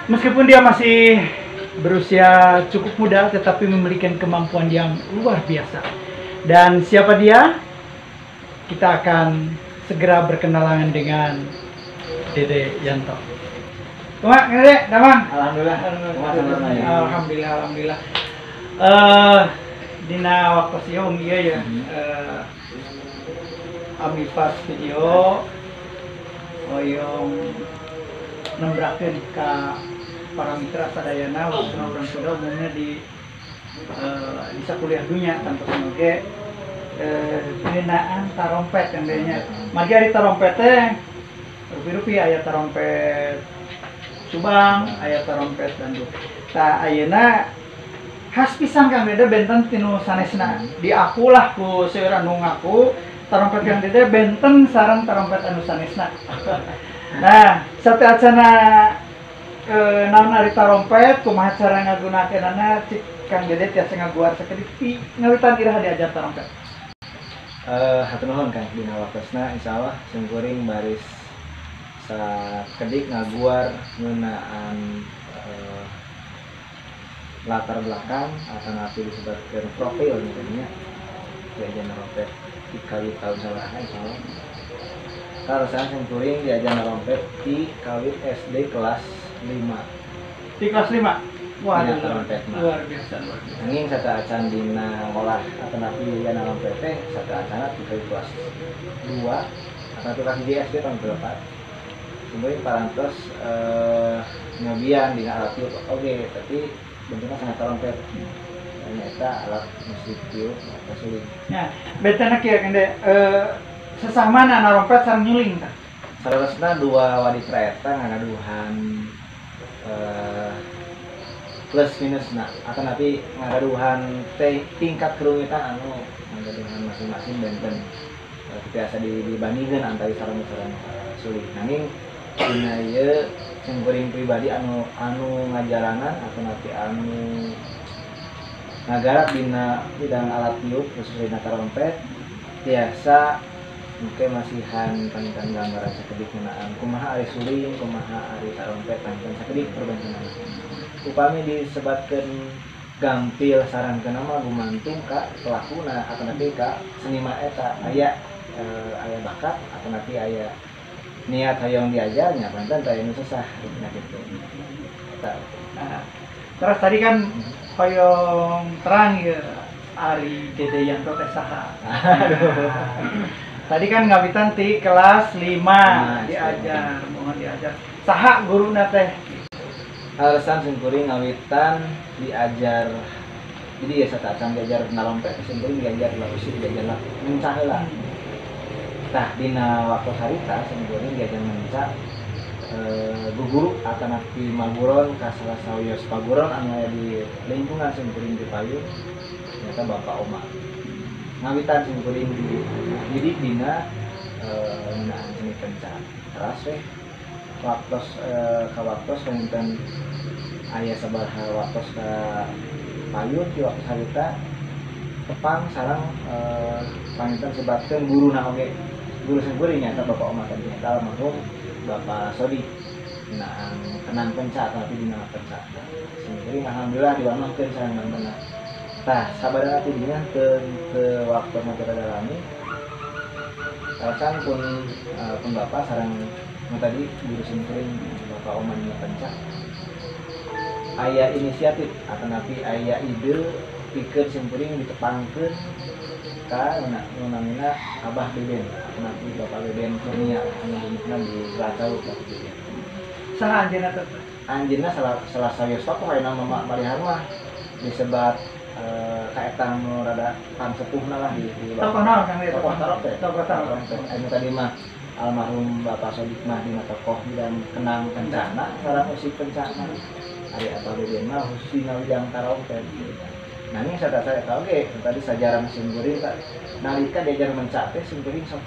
Meskipun dia masih berusia cukup muda, tetapi memiliki kemampuan yang luar biasa. Dan siapa dia? Kita akan segera berkenalan dengan Dede Yanto. Kumaha Dede, damang? Alhamdulillah. Alhamdulillah. Dina waktu siung ieu ya. Amipas video hoyong nembrakeun ka para mitra sadayana waktu urang sudah umumnya di kuliah dunia tanpa semoga penggunaan tarompet yang dayanya magi ari tarompet teh rupi-rupi aya tarompet Subang, aya tarompet Bandung. Tah ayeuna khas pisan Kang Dede benten tinu sanesna diakulah ku seueur anu ngaku tarompet Kang Dede benten sareng tarompet anu sanesna. Nah, sateacana naon ari tarompet kumaha cara ngagunakeunana cik Kang Dede tiasa ngaguar sakedik ngawitan iraha diajar tarompet. Hatur nuhun Kang dina waktosna insyaallah sungkuring baris sakedik ngaguar ngeunaan latar belakang atau nanti disebutkan profil misalnya diajar tarompet dikali tahun sabaraha insyaallah. Kalau saya sungkuring diajar tarompet di kawit SD kelas 5. Di kelas 5. Wah, luar biasa. Angin satu acan dina ngolah atau nanti yang alam PT satu acana di kelas 2 atau kelas di SD tahun berapa? Kemudian parantos nyobian dina alat tiup oke, tapi bentuknya sangat trompet. Ternyata alat musik tiup atau suling. Nah, betana kieu kan deh sesamana narompet sareng nyuling tah. Sarasna dua wadi kereta ngagaduhan plus minus atau nanti ngagaduhan tingkat kerumitan anu ngagaduhan masing-masing benten biasa dibandingkan antara sareng-sareng sulit. Nanging dina ieu sungkuring pribadi anu ngajaranan atau nanti anu ngagarap dina bidang alat tiup khususnya dina tarompet biasa mungkin masihan panggitan gambaran sakedik ngeunaan kumaha ari suling, kumaha ari tarompet panggitan sakedik perbentengan. Upami disebatkeun gampil sarankeun mah gumantung ka pelakuna atau nanti ka seniman eta aya bakat atau nanti aya niat hayang diajarnya pantan teh anu susah dina kitu. Terus tadi kan hoyong terang ya Ari Dede Yanto teh saha. Tadi kan ngawitan ti kelas 5 diajar, mohon diajar. Saha guruna teh? Alasan sungkuring ngawitan diajar. Jadi ya satacang diajar narompet sungkuring diajar lah usil diajar lah mencah heula. Tah dina waktu harita sungkuring diajar mencah guguru atau nanti maguron ka salah sawios paguron anu aya di lingkungan sungkuring di Payung. Ternyata Bapak Oma. Ngawitan sungkuring jadi dina ngeunaan seni pencak teras we waktos ka waktos pengenten aya sabaraha waktos ka Payun di waktos harita tepang sareng pangenten sebatkeun guruna oge guru sungkuring nyata Bapak Oma tadi eta almarhum Bapak Sodi ngeunaan kenang pencak tapi dina pencak sungkuring alhamdulillah diwanahkeun sareng nantena. Nah, sabaraha tidinya ke waktu materi dalami. Alasan pun bapak sareng tadi guru sungkuring Bapak Oman pencak. Aya inisiatif atau napi aya ide pikeun sungkuring ditepangkeun ka namina Abah Beben atau napi Bapak Beben Kurnia anu dimikna di Racau waktu itu. Saha anjeunna teh? Anjeunna salah sawios tokoh aya nama Marihan mah disebat kaetang nu rada pansepuhna lah di tokoh naon Kang Dede? Tokoh tarompet. Tokoh tarompet. Anu tadi mah almarhum Bapak Sodik mah dina tokoh bidang kenang kencana, sareng musik kencana. Ari apa beden mah khusus dina bidang tarompet. Nah ini saya tahu ge tadi sajarah sungkuring nalika diajar mencak teh sungkuring sok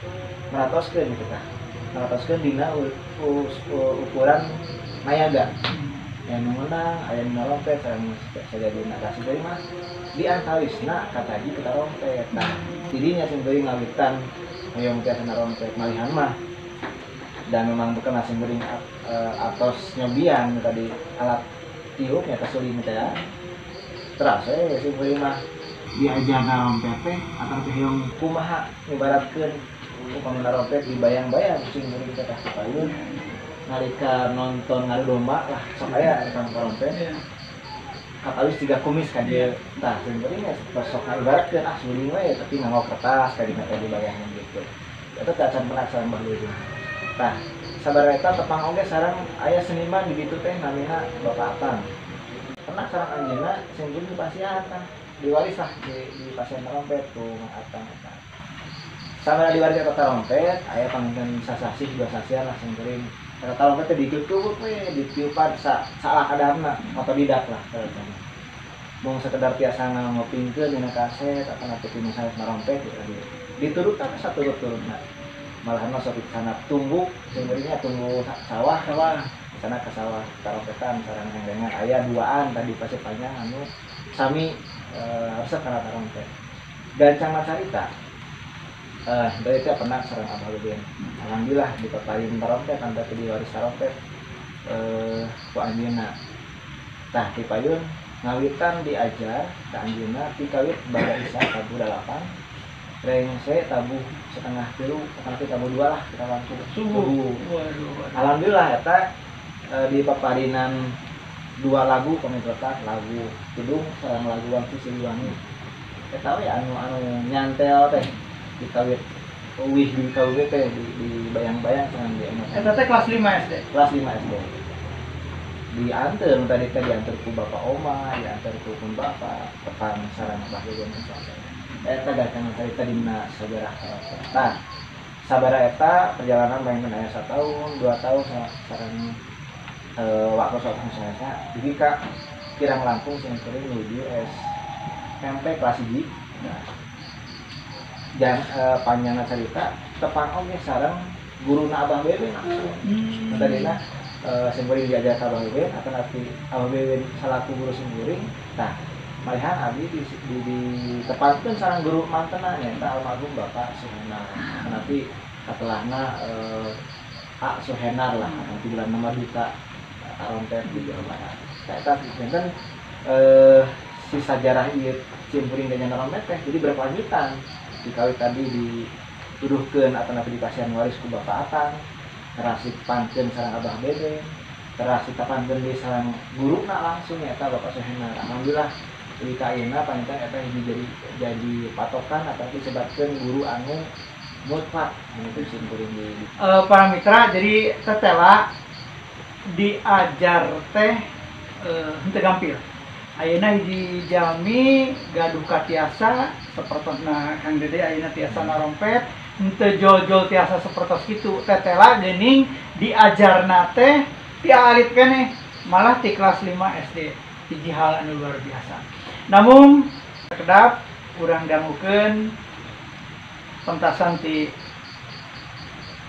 meratoskeun gitu tah. Meratoskeun dina ukuran mayaga. Yang menang aya dina rompet sareng saja dina kasih dari mas di antawisna kataji kita rompet. Nah tidinya sungkuring ngawitan hoyong teh sana rompet malihan mah dan memang bukan nasi goreng atos nyobian tadi alat tiupnya kesulitan ya terus si goreng mah diajar narompet teh atau yang kumaha ibaratkeun upami narompet dibayang-bayang sing goreng teh kasih payun nalika nonton ngadu domba lah sok aya eta narompet katawis tiga kumis kan dia tah sing goreng sok ibaratkeun suling we tapi nganggo kertas ka dina teh dibayangkeun gitu eta teh acan penasaran baheula. Nah, sabar eta tepang oge sareng aya seniman di ditu teh namina Bapak Atang. Pernah sareng anjeunna sing di pasihan tah diwaris lah di pasihan narompet tuh Atang eta. Sabara diwaris eta narompet aya panggen sasasih dua sasian lah sing geuring. Eta narompet teh ditutup we ditiupan salah kadarna otodidak lah katanya. Mung sekedar tiasa ngopingkeun dina kaset atau ngatukeun misalnya narompet diturutna saturut-turutna. Malahan masuk di sana tumbuh sebenarnya tumbuh sawah sana ke sawah tarompetan sareng hengrengan aya duaan tadi pasti panjang anu sami resep kana tarompet gancang macarita dari itu pernah sareng Abah Beben alhamdulillah dipepayun tarompet anta teu diwaris tarompet ku anjeunna tah ti payun ngawitan diajar ka anjeunna ti kawit baga isa tabu 8 reng tabu setengah tilu atau tabu 2 lah kita langsung subuh. Alhamdulillah eta di paparinan 2 lagu pemikotan lagu Tudung sareng lagu Wangsi Siliwangi eta we anu nyantel teh dikawit uwih di kawit teh di bayang-bayang sareng di eta teh kelas 5 SD. Kelas 5 SD. Diantar tadi teh diantar ku Bapak Oma, diantar ku pun Bapak tepan sareng Mbah Beben sampai eta datang cerita dina sejarah eta. Sabara eta perjalanan main aya 1 tahun, 2 tahun sareng waktu saat saya jadi ka kirang langkung sing keuring nuju SMP kelas 1. Nah, dan panjangna cerita tepang oge sareng guruna Abah Beben langsung. Tadina sing geuring diajar ka Abah Beben atau nanti Abah Beben salaku guru sing geuring. Nah, malihan abdi di tepatkeun sareng guru mantena nyaeta almarhum Bapak Suhenar. Nanti setelahna A Suhenar lah nanti bulan nama duta tarompet di Jawa Barat. Eta sinten si sajarah ieu cimpuring dengan tarompet teh jadi berkelanjutan. Dikawit tadi dituduhkeun atau nanti dipasihan waris ku Bapak Atang, terasih pangkeun sareng Abah Beben, terasih tapankeun di sareng guruna langsung nyaeta Bapak Suhenar. Alhamdulillah di kaina panjang eta jadi patokan atau disebutkan guru anu mutlak itu simpuling di para mitra jadi tetela diajar teh henteu gampil ayeuna hiji jami gaduh ka tiasa sapertosna Kang Dede ayeuna tiasa narompet henteu jol-jol tiasa sapertos kitu tetela geuning diajarna teh ti alit keneh malah ti kelas 5 SD hiji hal anu luar biasa. Namun kedap urang dangukeun pentasan ti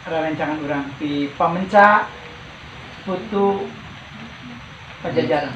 rerencangan urang ti pamenca Putu Pajajaran.